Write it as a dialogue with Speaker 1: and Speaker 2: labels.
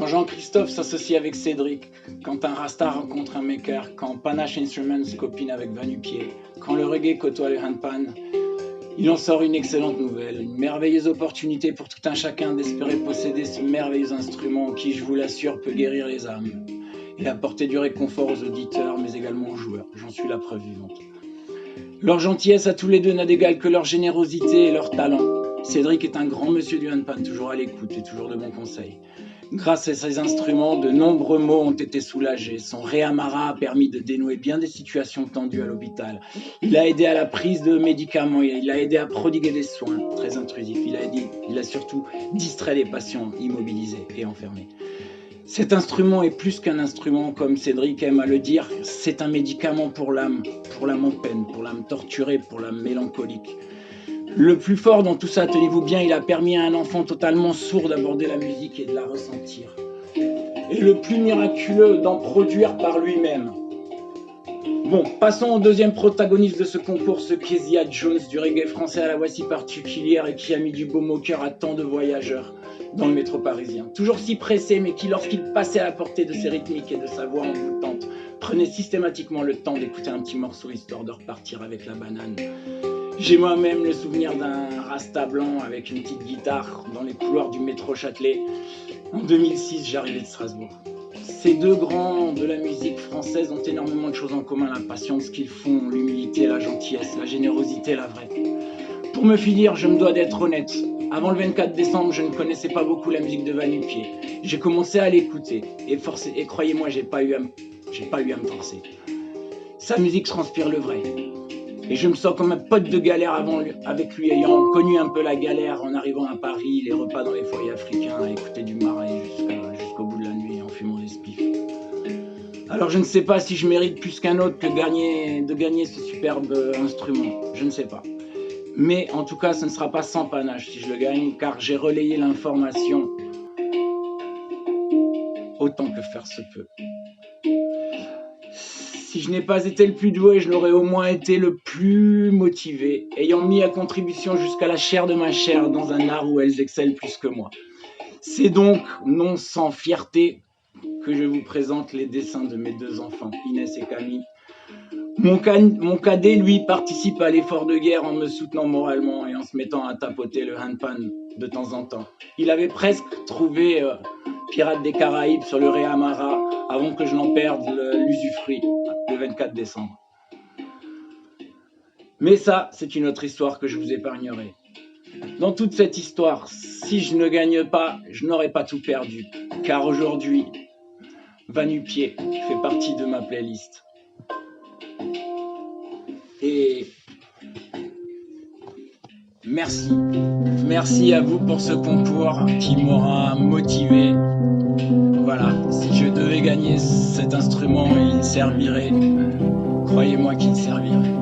Speaker 1: Quand Jean-Christophe s'associe avec Cédric, quand un Rasta rencontre un maker, quand Panache Instruments copine avec Va-Nu-Pieds, quand le reggae côtoie le handpan, il en sort une excellente nouvelle, une merveilleuse opportunité pour tout un chacun d'espérer posséder ce merveilleux instrument qui, je vous l'assure, peut guérir les âmes et apporter du réconfort aux auditeurs, mais également aux joueurs. J'en suis la preuve vivante. Leur gentillesse à tous les deux n'a d'égal que leur générosité et leur talent. Cédric est un grand monsieur du handpan, toujours à l'écoute et toujours de bons conseils. Grâce à ces instruments, de nombreux maux ont été soulagés. Son réamara a permis de dénouer bien des situations tendues à l'hôpital. Il a aidé à la prise de médicaments, il a aidé à prodiguer des soins très intrusifs. Il a surtout distrait les patients immobilisés et enfermés. Cet instrument est plus qu'un instrument, comme Cédric aime à le dire. C'est un médicament pour l'âme en peine, pour l'âme torturée, pour l'âme mélancolique. Le plus fort dans tout ça, tenez-vous bien, il a permis à un enfant totalement sourd d'aborder la musique et de la ressentir. Et le plus miraculeux, d'en produire par lui-même. Bon, passons au deuxième protagoniste de ce concours, ce Kezia Jones du reggae français à la voix si particulière et qui a mis du baume au cœur à tant de voyageurs dans le métro parisien. Toujours si pressé, mais qui, lorsqu'il passait à la portée de ses rythmiques et de sa voix envoûtante, prenait systématiquement le temps d'écouter un petit morceau histoire de repartir avec la banane. J'ai moi-même le souvenir d'un Rasta blanc avec une petite guitare dans les couloirs du métro Châtelet. En 2006, j'arrivais de Strasbourg. Ces deux grands de la musique française ont énormément de choses en commun, la passion de ce qu'ils font, l'humilité, la gentillesse, la générosité, la vraie. Pour me finir, je me dois d'être honnête. Avant le 24 décembre, je ne connaissais pas beaucoup la musique de Va-Nu-Pieds. J'ai commencé à l'écouter et croyez-moi, j'ai pas eu à me forcer. Sa musique transpire le vrai. Et je me sens comme un pote de galère avec lui, ayant connu un peu la galère en arrivant à Paris, les repas dans les foyers africains, à écouter du Marais jusqu'au bout de la nuit en fumant des spiffs. Alors je ne sais pas si je mérite plus qu'un autre de gagner ce superbe instrument, je ne sais pas. Mais en tout cas, ce ne sera pas sans panache si je le gagne, car j'ai relayé l'information autant que faire se peut. Si je n'ai pas été le plus doué, je l'aurais au moins été le plus motivé, ayant mis à contribution jusqu'à la chair de ma chair dans un art où elles excellent plus que moi. C'est donc, non sans fierté, que je vous présente les dessins de mes deux enfants, Inès et Camille. Mon cadet, lui, participe à l'effort de guerre en me soutenant moralement et en se mettant à tapoter le handpan de temps en temps. Il avait presque trouvé Pirates des Caraïbes sur le Réamara avant que je n'en perde l'usufruit le 24 décembre. Mais ça, c'est une autre histoire que je vous épargnerai. Dans toute cette histoire, si je ne gagne pas, je n'aurai pas tout perdu, car aujourd'hui, Va-Nu-Pieds fait partie de ma playlist. Et merci à vous pour ce concours qui m'aura motivé. Voilà, si je devais gagner cet instrument, il servirait, croyez-moi qu'il servirait.